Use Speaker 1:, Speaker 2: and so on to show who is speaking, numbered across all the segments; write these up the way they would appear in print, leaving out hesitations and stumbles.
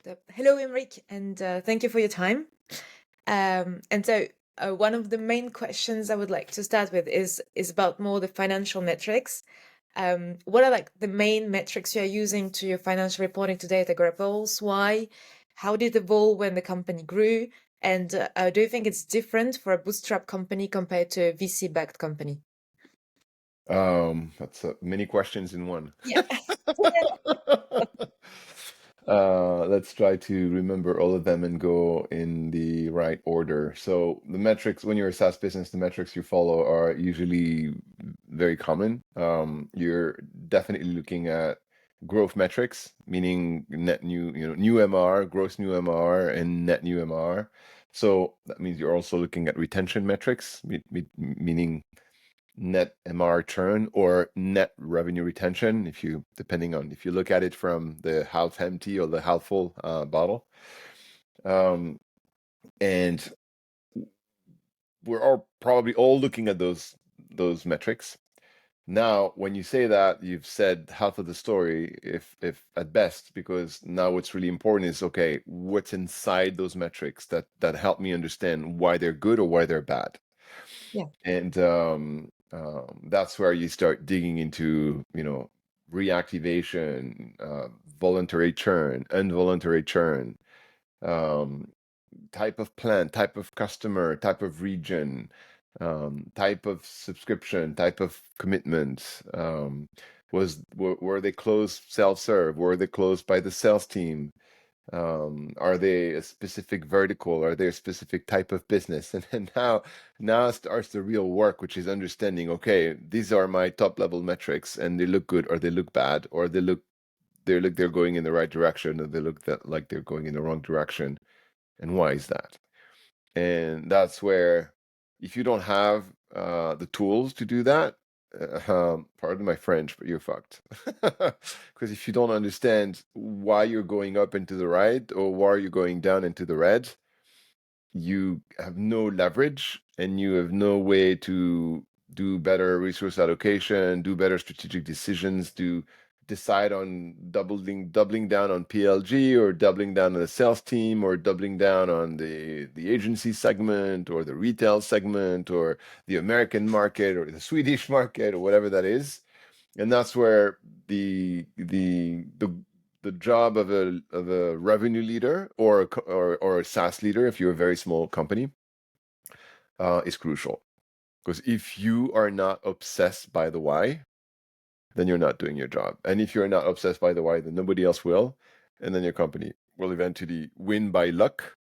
Speaker 1: Hello, Emeric, and thank you for your time. One of the main questions I would like to start with is about more the financial metrics. What are like the main metrics you are using to your financial reporting today at Agorapulse? Why? How did it evolve when the company grew? And do you think it's different for a bootstrap company compared to a VC-backed company?
Speaker 2: That's many questions in one.
Speaker 1: Yeah.
Speaker 2: Let's try to remember all of them and go in the right order. So the metrics, when you're a SaaS business, the metrics you follow are usually very common. You're definitely looking at growth metrics, meaning net new, new MR, gross new MR, and net new MR. So that means you're also looking at retention metrics, meaning net MR churn or net revenue retention, depending on if you look at it from the half empty or the half full bottle. Um, and we're all probably all looking at those metrics. Now, when you say that, you've said half of the story, if at best, because now what's really important is, okay, what's inside those metrics that help me understand why they're good or why they're bad.
Speaker 1: Yeah.
Speaker 2: And that's where you start digging into, reactivation, voluntary churn, involuntary churn, um, type of plan, type of customer, type of region, type of subscription, type of commitment. Were they closed self-serve? Were they closed by the sales team? Are they a specific vertical? Are they a specific type of business? And then now starts the real work, which is understanding, okay, these are my top level metrics and they look good or they look bad, or they're going in the right direction, or they look like they're going in the wrong direction. And why is that? And that's where, if you don't have the tools to do that, pardon my French, but you're fucked. Because if you don't understand why you're going up into the right or why you're going down into the red, you have no leverage and you have no way to do better resource allocation, do better strategic decisions, to decide on doubling down on PLG or doubling down on the sales team or doubling down on the agency segment or the retail segment or the American market or the Swedish market or whatever that is. And that's where the job of a revenue leader or a SaaS leader, if you're a very small company, is crucial. Because if you are not obsessed by the why, then you're not doing your job. And if you're not obsessed by the why, then nobody else will. And then your company will eventually win by luck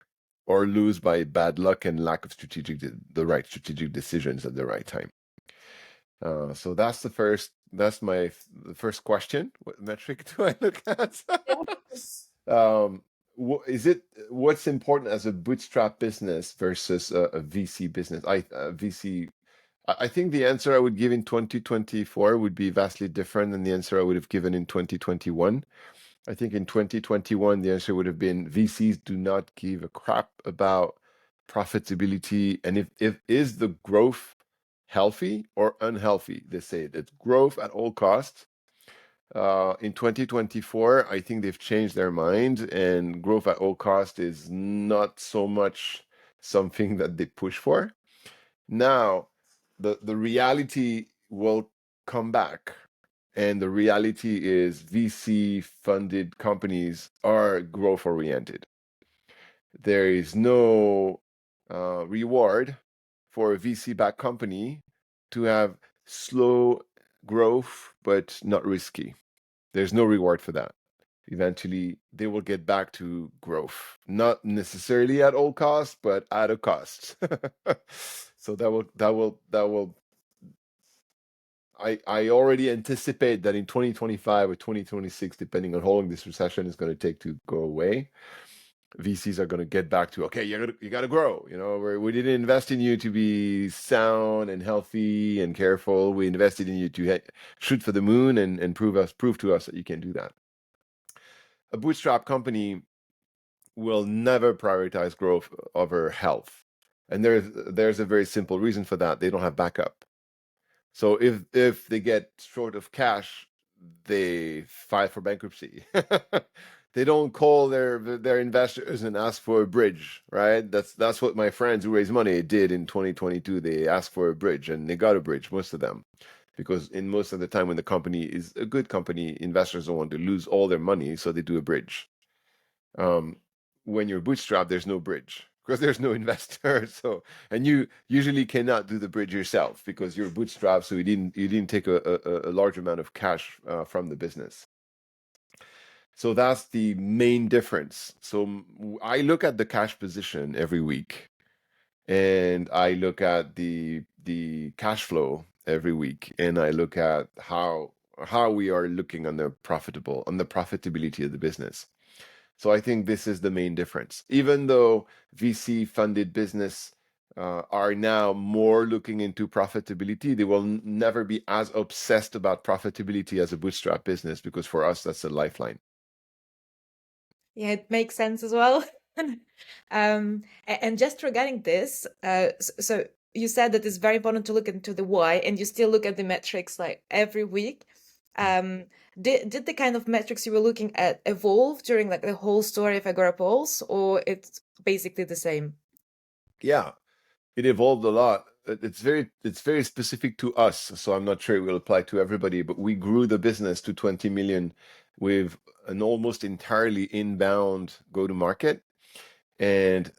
Speaker 2: or lose by bad luck and lack of the right strategic decisions at the right time. So the first question. What metric do I look at? um, what's important as a bootstrap business versus a VC business? I think the answer I would give in 2024 would be vastly different than the answer I would have given in 2021. I think in 2021, the answer would have been VCs do not give a crap about profitability. And if is the growth healthy or unhealthy? They say it's growth at all costs. In 2024, I think they've changed their mind, and growth at all cost is not so much something that they push for. Now, the reality will come back, and the reality is VC funded companies are growth oriented. There is no reward for a VC backed company to have slow growth but not risky. There's no reward for that. Eventually, they will get back to growth, not necessarily at all costs, but at a cost. So that will. I already anticipate that in 2025 or 2026, depending on how long this recession is going to take to go away, VCs are going to get back to, okay, you got to grow. We didn't invest in you to be sound and healthy and careful. We invested in you to shoot for the moon and prove to us that you can do that. A bootstrap company will never prioritize growth over health, and there's a very simple reason for that. They don't have backup. So if they get short of cash, they file for bankruptcy. they don't call their investors and ask for a bridge, right? That's what my friends who raise money did in 2022. They asked for a bridge and they got a bridge, most of them, because in most of the time when the company is a good company, investors don't want to lose all their money, so they do a bridge. Um, when you're bootstrapped, there's no bridge because there's no investor. So, and you usually cannot do the bridge yourself because you're bootstrapped, so you didn't take a large amount of cash from the business. So that's the main difference. So I look at the cash position every week, and I look at the cash flow every week, and I look at how we are looking on the profitability of the business. So I think this is the main difference. Even though VC funded business are now more looking into profitability, they will never be as obsessed about profitability as a bootstrap business because for us that's a lifeline.
Speaker 1: Yeah, it makes sense as well. And just regarding this, so you said that it's very important to look into the why, and you still look at the metrics like every week. Um, did the kind of metrics you were looking at evolve during like the whole story of Agorapulse, or it's basically the same?
Speaker 2: Yeah, it evolved a lot. It's very specific to us, so I'm not sure it will apply to everybody, but we grew the business to 20 million with an almost entirely inbound go to market. And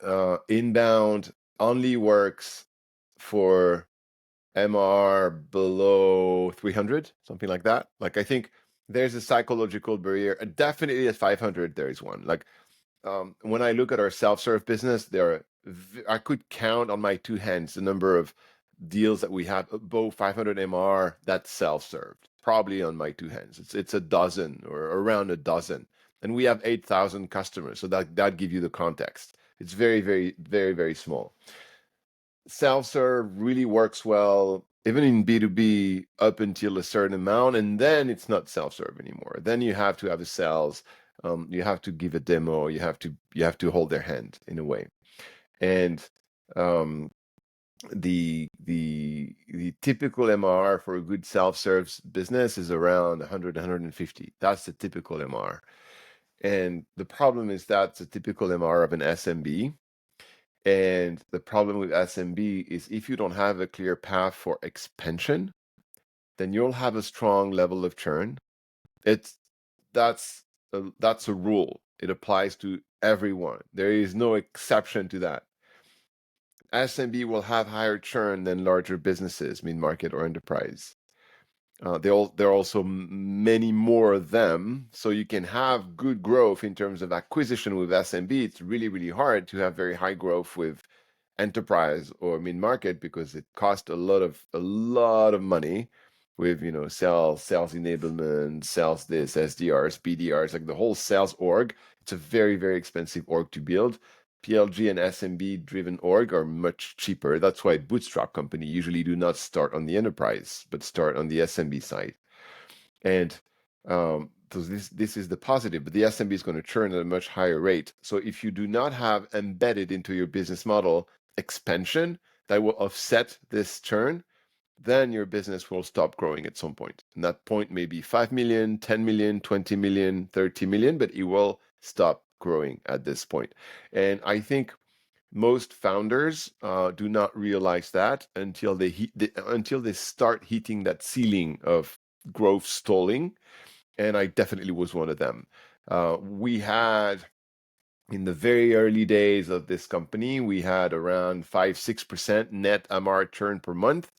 Speaker 2: inbound only works for MR below 300, something like that. Like I think there's a psychological barrier. Definitely at 500, there is one. Like when I look at our self-serve business, I could count on my two hands the number of deals that we have above 500 MR that's self-served. Probably on my two hands. It's a dozen or around a dozen, and we have 8,000 customers. So that gives you the context. It's very, very, very, very small. Self-serve really works well, even in B2B up until a certain amount, and then it's not self-serve anymore. Then you have to have a sales, you have to give a demo, you have to hold their hand in a way. And um, the typical MR for a good self-serve business is around 100, 150. That's the typical MR. And the problem is that's a typical MR of an SMB. And the problem with SMB is if you don't have a clear path for expansion, then you'll have a strong level of churn. It's that's a rule. It applies to everyone. There is no exception to that. SMB will have higher churn than larger businesses, mid-market or enterprise. There are also many more of them, so you can have good growth in terms of acquisition with SMB. It's really, really hard to have very high growth with enterprise or mid-market because it costs a lot of money with sales enablement, sales this, SDRs, BDRs, like the whole sales org. It's a very, very expensive org to build. PLG and SMB driven org are much cheaper. That's why bootstrap company usually do not start on the enterprise, but start on the SMB side. And so this is the positive, but the SMB is going to churn at a much higher rate. So if you do not have embedded into your business model expansion that will offset this churn, then your business will stop growing at some point. And that point may be 5 million, 10 million, 20 million, 30 million, but it will stop growing at this point. And I think most founders do not realize that until until they start hitting that ceiling of growth stalling. And I definitely was one of them. We had in the very early days of this company, we had around 5-6% net MR churn per month,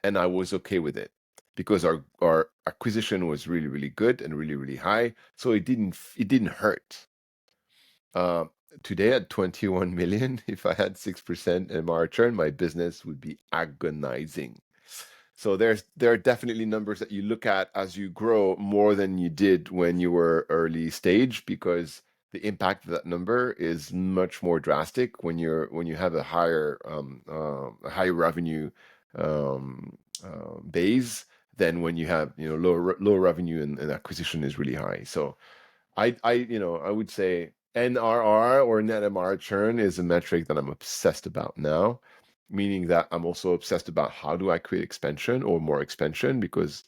Speaker 2: and I was okay with it because our acquisition was really, really good and really, really high. So it didn't hurt. Uh, Today at 21 million, if I had 6% MR churn, my business would be agonizing. So there are definitely numbers that you look at as you grow more than you did when you were early stage because the impact of that number is much more drastic when you have a high revenue base than when you have low revenue and acquisition is really high. So I would say NRR or net MR churn is a metric that I'm obsessed about now, meaning that I'm also obsessed about how do I create expansion or more expansion because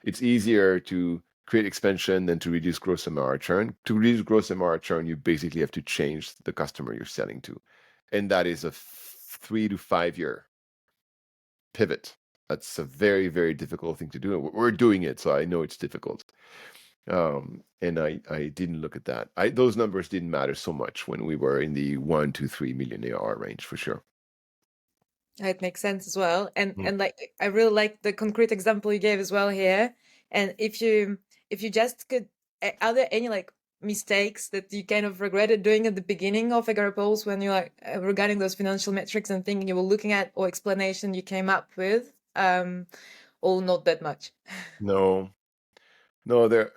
Speaker 2: it's easier to create expansion than to reduce gross MRR churn. To reduce gross MRR churn, you basically have to change the customer you're selling to. And that is a 3 to 5 year pivot. That's a very, very difficult thing to do. We're doing it, so I know it's difficult. And I didn't look at that. Those numbers didn't matter so much when we were in the 1 to 3 million ARR range, for sure.
Speaker 1: It makes sense as well.
Speaker 2: Mm.
Speaker 1: And like I really like the concrete example you gave as well here. And if you just could, are there any like mistakes that you kind of regretted doing at the beginning of Agorapulse when you like regarding those financial metrics and thinking you were looking at or explanation you came up with? Or not that much.
Speaker 2: No, no,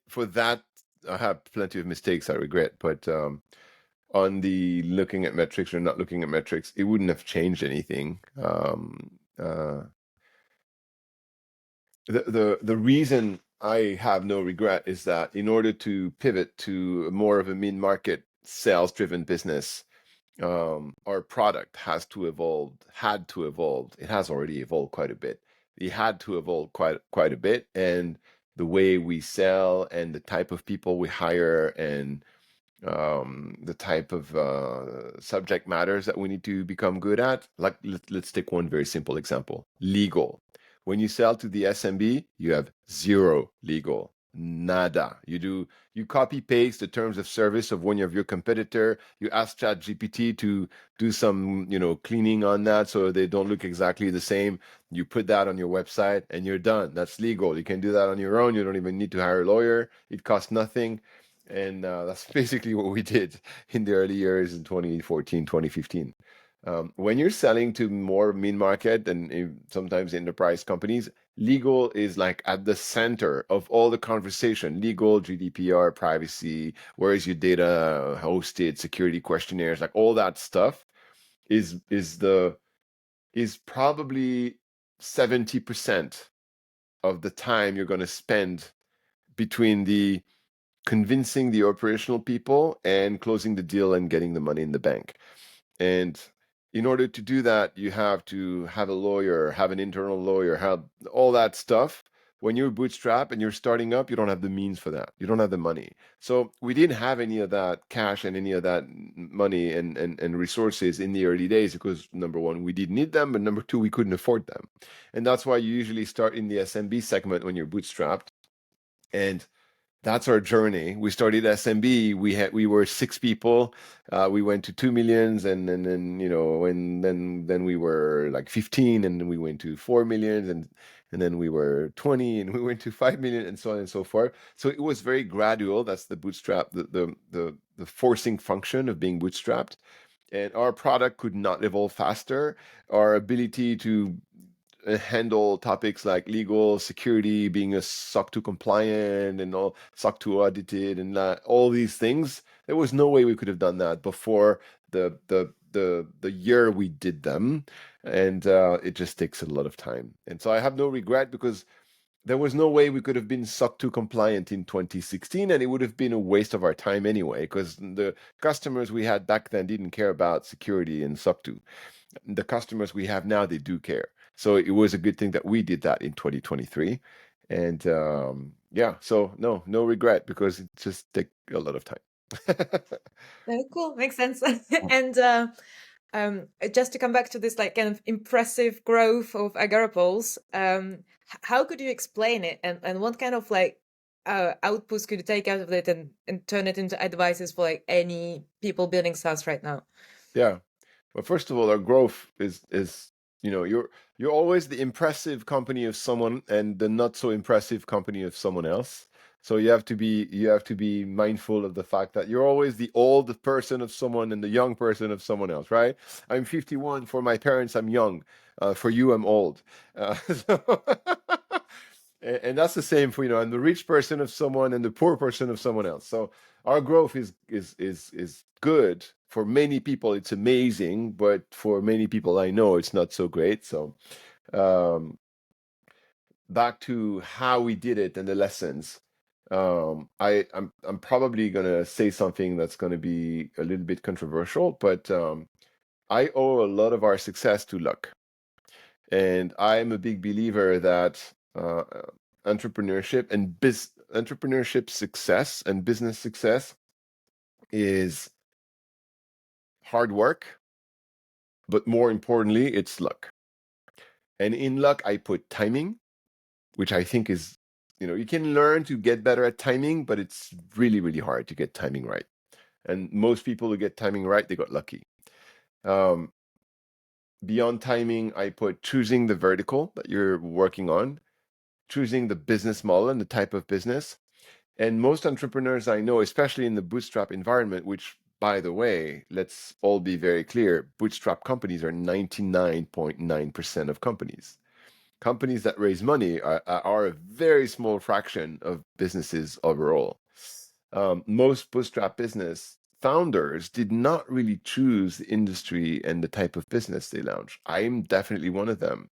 Speaker 2: for that, I have plenty of mistakes I regret, but on the looking at metrics or not looking at metrics, it wouldn't have changed anything. The reason I have no regret is that in order to pivot to more of a mid-market sales-driven business, our product has to evolve, had to evolve. It has already evolved quite a bit. It had to evolve quite a bit, and the way we sell and the type of people we hire and the type of subject matters that we need to become good at. Like, let's take one very simple example: legal. When you sell to the SMB, you have zero legal, nada. You copy paste the terms of service of one of your competitor. You ask ChatGPT to do some cleaning on that so they don't look exactly the same. You put that on your website and you're done. That's legal. You can do that on your own. You don't even need to hire a lawyer. It costs nothing. And that's basically what we did in the early years in 2014, 2015. When you're selling to more mid-market and sometimes enterprise companies, legal is like at the center of all the conversation. Legal, GDPR, privacy, where is your data hosted, security questionnaires, like all that stuff is probably 70% of the time you're going to spend between the convincing the operational people and closing the deal and getting the money in the bank. And in order to do that, you have to have a lawyer, have an internal lawyer, have all that stuff. When you're bootstrap and you're starting up, you don't have the means for that. You don't have the money. So we didn't have any of that cash and any of that money and resources in the early days because number one, we didn't need them, but number two, we couldn't afford them. And that's why you usually start in the SMB segment when you're bootstrapped. And that's our journey. We started SMB. We were 6 people. We went to 2 millions, and then then we were like 15, and then we went to 4 millions, and then we were 20, and we went to 5 million, and so on and so forth. So it was very gradual. That's the bootstrap, the forcing function of being bootstrapped. And our product could not evolve faster. Our ability to handle topics like legal, security, being a SOC 2 compliant and all SOC 2 audited and all these things. There was no way we could have done that before the year we did them, and it just takes a lot of time. And so I have no regret because there was no way we could have been SOC 2 compliant in 2016, and it would have been a waste of our time anyway, because the customers we had back then didn't care about security and SOC 2. The customers we have now, they do care. So it was a good thing that we did that in 2023. And yeah, so no regret because it just take a lot of time.
Speaker 1: Very cool, makes sense. And just to come back to this like kind of impressive growth of Agorapulse, how could you explain it, and what kind of like outputs could you take out of it and turn it into advices for like any people building SaaS right now?
Speaker 2: Yeah. Well, first of all, our growth is you're always the impressive company of someone and the not so impressive company of someone else. So you have to be mindful of the fact that you're always the old person of someone and the young person of someone else, right? I'm 51. For my parents, I'm young. For you, I'm old. So and that's the same for I'm the rich person of someone and the poor person of someone else. So our growth is good for many people. It's amazing, but for many people I know it's not so great. So um, back to how we did it and the lessons. I'm probably gonna say something that's gonna be a little bit controversial, but I owe a lot of our success to luck. And I'm a big believer that entrepreneurship and entrepreneurship success and business success is hard work, but more importantly, it's luck. And in luck, I put timing, which I think is, you can learn to get better at timing, but it's really, really hard to get timing right. And most people who get timing right, they got lucky. Um, Beyond timing, I put choosing the vertical that you're working on, choosing the business model and the type of business. And most entrepreneurs I know, especially in the bootstrap environment, which, by the way, let's all be very clear, bootstrap companies are 99.9% of companies. Companies that raise money are a very small fraction of businesses overall. Most bootstrap business founders did not really choose the industry and the type of business they launched. I'm definitely one of them.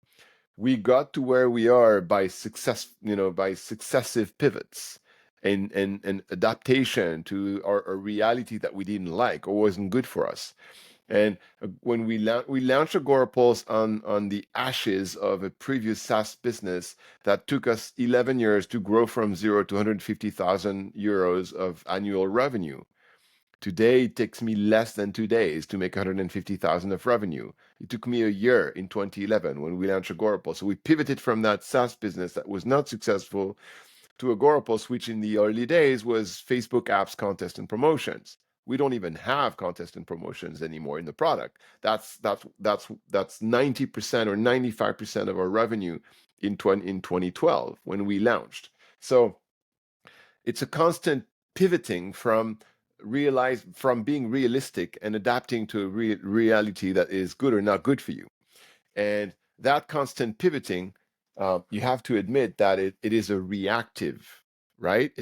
Speaker 2: We got to where we are by by successive pivots and adaptation to a reality that we didn't like or wasn't good for us. And when we launched Agorapulse on the ashes of a previous SaaS business that took us 11 years to grow from zero to 150,000 euros of annual revenue. Today, it takes me less than 2 days to make 150,000 of revenue. It took me a year in 2011 when we launched Agorapulse. So we pivoted from that SaaS business that was not successful to Agorapulse, which in the early days was Facebook apps, contest, and promotions. We don't even have contest and promotions anymore in the product. That's 90% or 95% of our revenue in 2012 when we launched. So it's a constant pivoting from being realistic and adapting to a reality that is good or not good for you. And that constant pivoting, you have to admit that it is a reactive, right?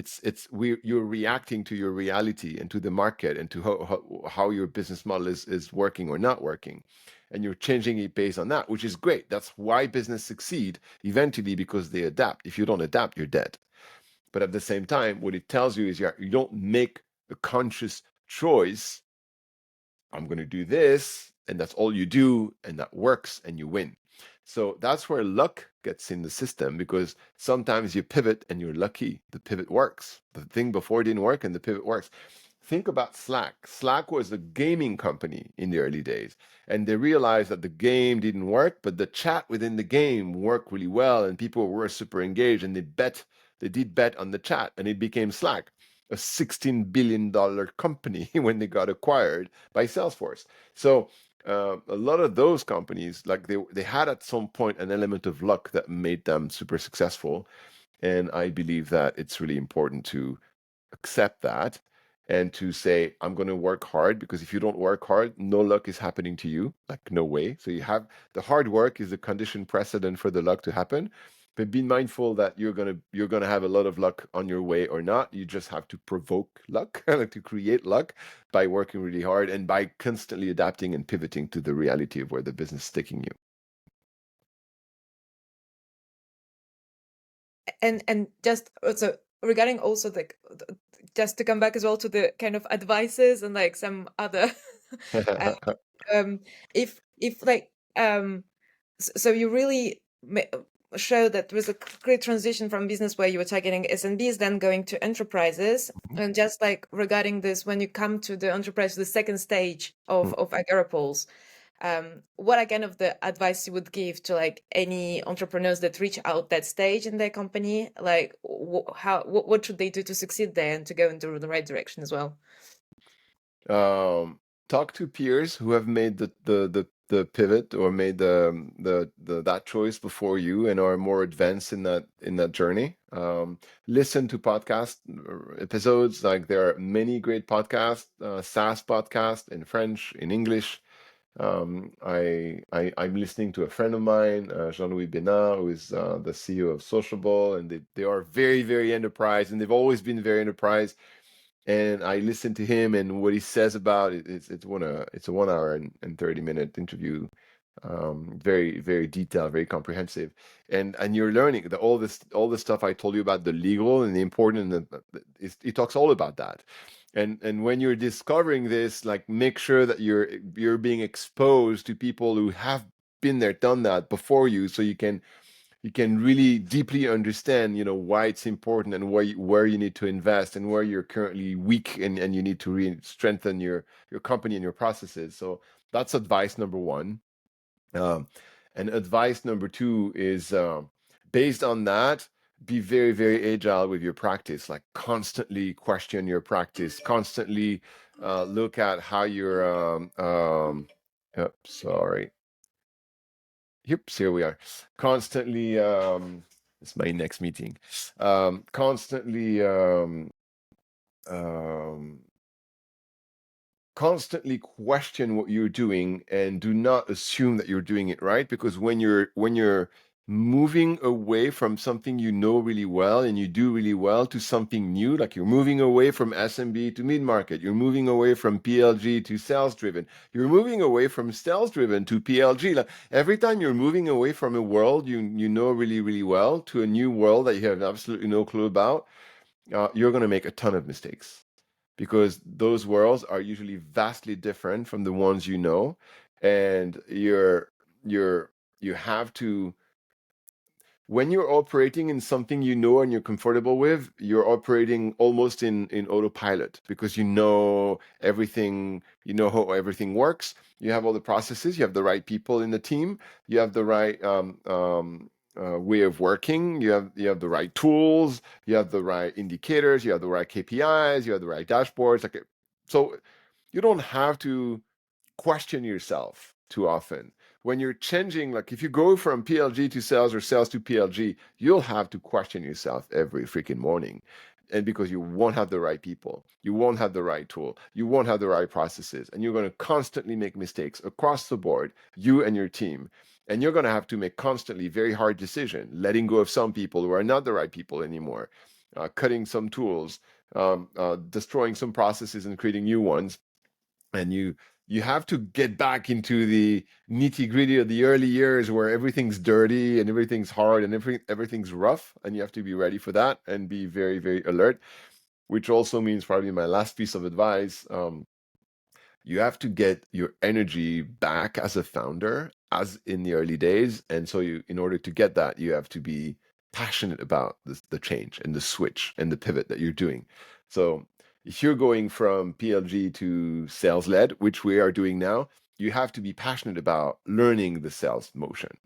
Speaker 2: You're reacting to your reality and to the market and to how your business model is working or not working. And you're changing it based on that, which is great. That's why business succeed eventually, because they adapt. If you don't adapt, you're dead. But at the same time, what it tells you is you don't make a conscious choice. I'm going to do this, and that's all you do, and that works, and you win. So that's where luck gets in the system, because sometimes you pivot and you're lucky. The pivot works. The thing before didn't work, and the pivot works. Think about Slack. Slack was a gaming company in the early days, and they realized that the game didn't work, but the chat within the game worked really well, and people were super engaged, and they did bet on the chat, and it became Slack, a $16 billion company when they got acquired by Salesforce. So a lot of those companies, like they had at some point an element of luck that made them super successful. And I believe that it's really important to accept that and to say, I'm going to work hard, because if you don't work hard, no luck is happening to you, like no way. So you have the hard work is the condition precedent for the luck to happen. But be mindful that you're gonna have a lot of luck on your way or not. You just have to provoke luck, like to create luck by working really hard and by constantly adapting and pivoting to the reality of where the business is taking you.
Speaker 1: And just also regarding also just to come back as well to the kind of advices and like some other uh, if like so you really show that there was a great transition from business where you were targeting SMBs, then going to enterprises. And just like regarding this, when you come to the enterprise, the second stage of Agorapulse, what are kind of the advice you would give to like any entrepreneurs that reach out that stage in their company? Like what should they do to succeed there and to go into the right direction as well?
Speaker 2: um, Talk to peers who have made the pivot or made the that choice before you and are more advanced in that journey. Listen to podcast episodes. Like there are many great podcasts, SaaS podcasts in French, in English. I'm listening to a friend of mine, Jean-Louis Bénard, who is the CEO of Sociable, and they are very, very enterprise, and they've always been very enterprise. And I listen to him and what he says about it. It's a 1 hour and 30-minute interview, very, very detailed, very comprehensive, and you're learning all this stuff I told you about the legal and the important, and it talks all about that. And when you're discovering this, like make sure that you're being exposed to people who have been there, done that before you, so you can you can really deeply understand, why it's important and where you need to invest and where you're currently weak and you need to strengthen your company and your processes. So that's advice number one. Um, and advice number two is, based on that, be very, very agile with your practice. Like constantly question your practice, constantly look at how you're. Sorry. Yep, here we are. Constantly, it's my next meeting. Constantly, um, constantly question what you're doing and do not assume that you're doing it right, because when you're moving away from something you know really well and you do really well to something new, like you're moving away from SMB to mid-market, you're moving away from PLG to sales driven, you're moving away from sales driven to PLG. Like every time you're moving away from a world you know really, really well to a new world that you have absolutely no clue about, you're going to make a ton of mistakes, because those worlds are usually vastly different from the ones you know, and you're you have to, when you're operating in something you know and you're comfortable with, you're operating almost in autopilot, because you know everything, you know how everything works, you have all the processes, you have the right people in the team, you have the right way of working, you have the right tools, you have the right indicators, you have the right KPIs, you have the right dashboards. Like, so you don't have to question yourself too often. When you're changing, like if you go from PLG to sales or sales to PLG, you'll have to question yourself every freaking morning. And because you won't have the right people, you won't have the right tool, you won't have the right processes, and you're going to constantly make mistakes across the board, you and your team. And you're going to have to make constantly very hard decisions, letting go of some people who are not the right people anymore, cutting some tools, destroying some processes and creating new ones. And you have to get back into the nitty gritty of the early years where everything's dirty and everything's hard and everything's rough, and you have to be ready for that and be very, very alert. Which also means, probably my last piece of advice, you have to get your energy back as a founder as in the early days. And so in order to get that, you have to be passionate about the change and the switch and the pivot that you're doing. So if you're going from PLG to sales led, which we are doing now, you have to be passionate about learning the sales motion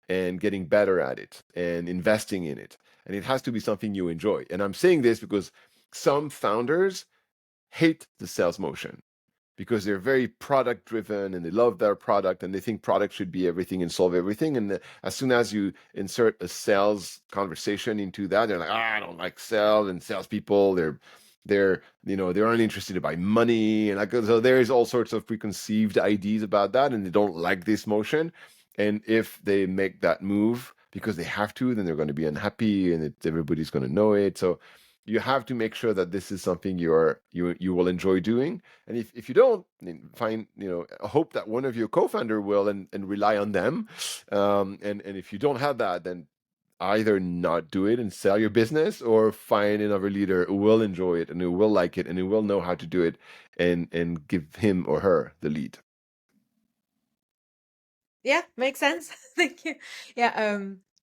Speaker 2: and getting better at it and investing in it. And it has to be something you enjoy. And I'm saying this because some founders hate the sales motion, because they're very product driven and they love their product and they think product should be everything and solve everything. And as soon as you insert a sales conversation into that, they're like, I don't like sales and salespeople. They're only interested by money. And like, so there's all sorts of preconceived ideas about that, and they don't like this motion. And if they make that move because they have to, then they're going to be unhappy, and everybody's going to know it. So you have to make sure that this is something you will enjoy doing. And if you don't, then find, hope that one of your co-founder will, and rely on them. And if you don't have that, then either not do it and sell your business, or find another leader who will enjoy it and who will like it and who will know how to do it, and give him or her the lead.
Speaker 1: Yeah, makes sense. Thank you. Yeah,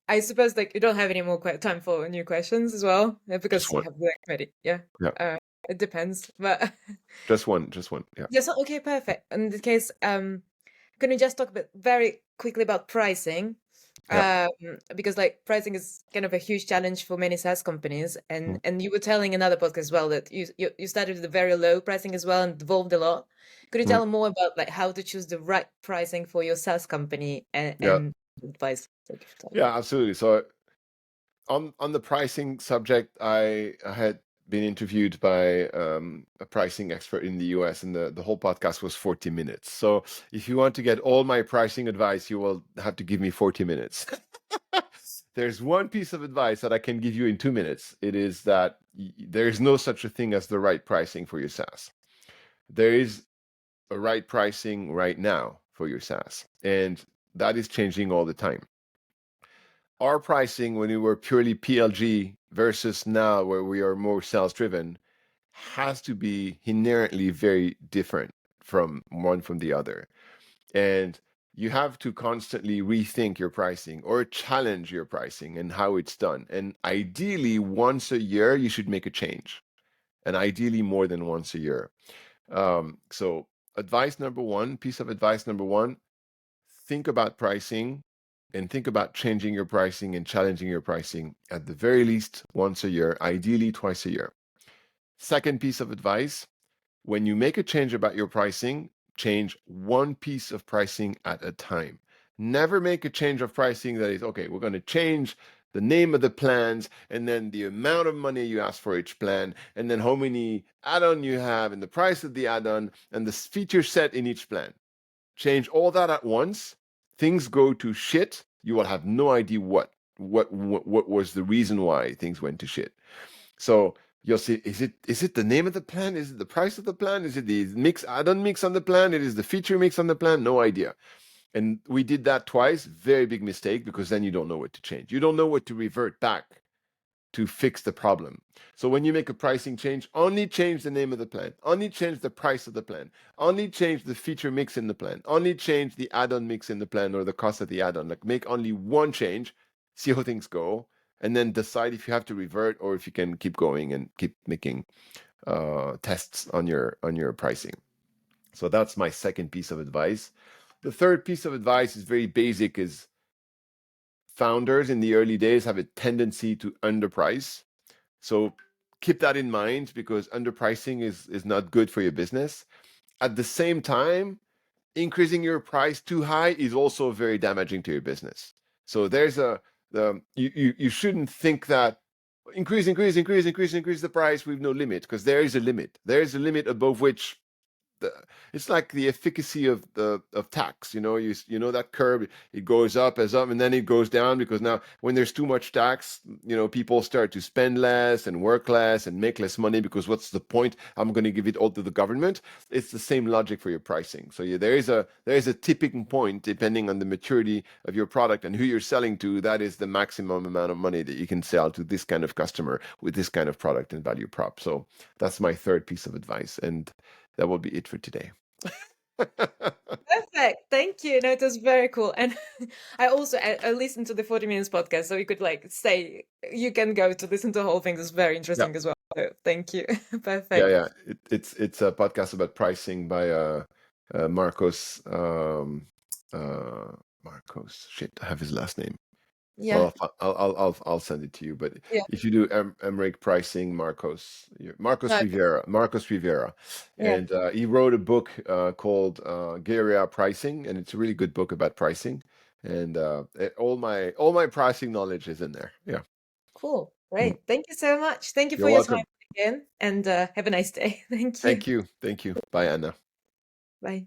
Speaker 1: I suppose like you don't have any more time for new questions as well,
Speaker 2: Just
Speaker 1: because you
Speaker 2: one.
Speaker 1: have the committee. Yeah,
Speaker 2: Yeah.
Speaker 1: it depends, but
Speaker 2: Just one. Yeah.
Speaker 1: yeah. So okay, perfect. In this case, can you just talk a bit very quickly about pricing?
Speaker 2: Yeah.
Speaker 1: Um, because like pricing is kind of a huge challenge for many SaaS companies,
Speaker 2: Mm.
Speaker 1: and you were telling another podcast as well that you started with a very low pricing as well and evolved a lot. Could you
Speaker 2: Mm.
Speaker 1: tell more about like how to choose the right pricing for your SaaS company,
Speaker 2: Yeah.
Speaker 1: and advice that you've told
Speaker 2: Yeah, absolutely. So on the pricing subject, I had been interviewed by a pricing expert in the US, and the whole podcast was 40 minutes. So if you want to get all my pricing advice, you will have to give me 40 minutes. There's one piece of advice that I can give you in 2 minutes. It is that there is no such a thing as the right pricing for your SaaS. There is a right pricing right now for your SaaS, and that is changing all the time. Our pricing when we were purely PLG versus now where we are more sales driven has to be inherently very different from one from the other. And you have to constantly rethink your pricing or challenge your pricing and how it's done. And ideally, once a year, you should make a change, and ideally more than once a year. So, advice number one, piece of advice number one, think about pricing and think about changing your pricing and challenging your pricing at the very least once a year, ideally twice a year. Second piece of advice, when you make a change about your pricing, change one piece of pricing at a time. Never make a change of pricing that is, okay, we're going to change the name of the plans and then the amount of money you ask for each plan and then how many add-on you have and the price of the add-on and the feature set in each plan. Change all that at once. Things go to shit. You will have no idea what was the reason why things went to shit. So you'll see, is it the name of the plan? Is it the price of the plan? Is it the mix add-on mix on the plan? It is the feature mix on the plan? No idea. And we did that twice. Very big mistake, because then you don't know what to change. You don't know what to revert back to fix the problem. So when you make a pricing change, only change the name of the plan, only change the price of the plan, only change the feature mix in the plan, only change the add-on mix in the plan or the cost of the add-on. Like, make only one change, see how things go, and then decide if you have to revert or if you can keep going and keep making tests on your pricing. So that's my second piece of advice. The third piece of advice is very basic, is founders in the early days have a tendency to underprice. So keep that in mind, because underpricing is not good for your business. At the same time, increasing your price too high is also very damaging to your business. So there's you shouldn't think that increase the price with no limit, because there is a limit. There is a limit above which the, it's like the efficacy of tax. You know that curve. It goes up as up, and then it goes down, because now when there's too much tax, people start to spend less and work less and make less money, because what's the point? I'm going to give it all to the government. It's the same logic for your pricing. So yeah, there is a tipping point depending on the maturity of your product and who you're selling to. That is the maximum amount of money that you can sell to this kind of customer with this kind of product and value prop. So that's my third piece of advice, and that will be it for today.
Speaker 1: Perfect. Thank you. No, it was very cool. And I listened to the 40 minutes podcast, so you could like say you can go to listen to the whole thing. It's very
Speaker 2: Yeah,
Speaker 1: interesting as well. So thank you.
Speaker 2: yeah,
Speaker 1: Perfect.
Speaker 2: yeah. It's a podcast about pricing by Marcos. Marcos. Shit, I have his last name.
Speaker 1: Yeah.
Speaker 2: Well, I'll send it to you. But
Speaker 1: Yeah.
Speaker 2: if you do Emeric pricing, Marcos
Speaker 1: No,
Speaker 2: Rivera, Marcos Rivera,
Speaker 1: yeah.
Speaker 2: and he wrote a book called Guerrilla Pricing, and it's a really good book about pricing. And all my pricing knowledge is in there. Yeah.
Speaker 1: Cool.
Speaker 2: Mm.
Speaker 1: Great. Thank you so much. Thank you
Speaker 2: You're
Speaker 1: for your time
Speaker 2: welcome.
Speaker 1: again, and have a nice day. Thank you.
Speaker 2: Thank you. Thank you. Bye, Anna.
Speaker 1: Bye.